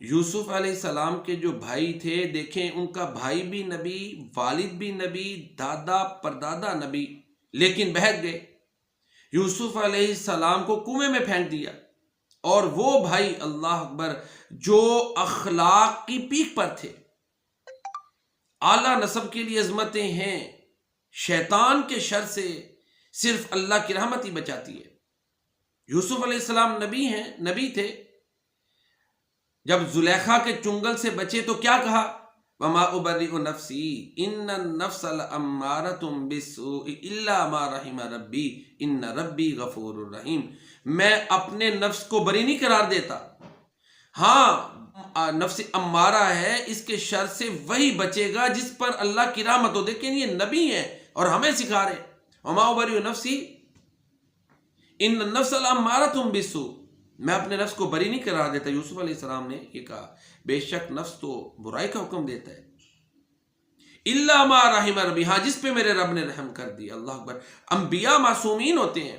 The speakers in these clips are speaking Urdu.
یوسف علیہ السلام کے جو بھائی تھے، دیکھیں ان کا بھائی بھی نبی، والد بھی نبی، دادا پردادا نبی، لیکن بہک گئے۔ یوسف علیہ السلام کو کنویں میں پھینک دیا، اور وہ بھائی اللہ اکبر جو اخلاق کی پیک پر تھے، اعلیٰ نسب کے لیے عظمتیں ہیں، شیطان کے شر سے صرف اللہ کی رحمت ہی بچاتی ہے۔ یوسف علیہ السلام نبی ہیں، نبی تھے۔ جب زلیخا کے چنگل سے بچے تو کیا کہا؟ وَمَا أُبَرِّئُ نَفْسِي إِنَّ النَّفْسَ لَأَمَّارَةٌ بِالسُّوءِ إِلَّا مَا رَحِمَ رَبِّي إِنَّ رَبِّي غَفُورٌ رَحِيمٌ۔ میں اپنے نفس کو بری نہیں قرار دیتا، ہاں نفس امارہ ہے، اس کے شر سے وہی بچے گا جس پر اللہ کی رحمت ہو۔ دیکھیں یہ نبی ہیں اور ہمیں سکھا رہے ہیں، وَمَا أُبَرِّئُ نَفْسِي إِنَّ النَّفْسَ لَأَمَّارَةٌ بِالسُّوءِ، میں اپنے نفس کو بری نہیں قرار دیتا۔ یوسف علیہ السلام نے یہ کہا، بے شک نفس تو برائی کا حکم دیتا ہے، الا ما رحم ربی، ہاں جس پہ میرے رب نے رحم کر دیا۔ اللہ اکبر، انبیاء معصومین ہوتے ہیں۔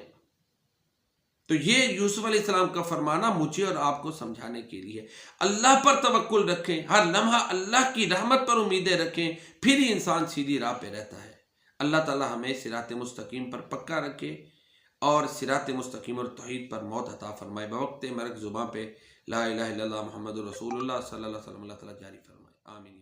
تو یہ یوسف علیہ السلام کا فرمانا مجھے اور آپ کو سمجھانے کے لیے، اللہ پر توکل رکھیں، ہر لمحہ اللہ کی رحمت پر امیدیں رکھیں، پھر ہی انسان سیدھی راہ پہ رہتا ہے۔ اللہ تعالی ہمیں صراط مستقیم پر پکا رکھے اور صراط مستقیم اور توحید پر موت عطا فرمائے۔ بوقت مرگ زباں پہ لا الہ الا اللہ محمد رسول اللہ صلی اللہ علیہ وسلم اللہ تعالیٰ جاری فرمائے، آمین۔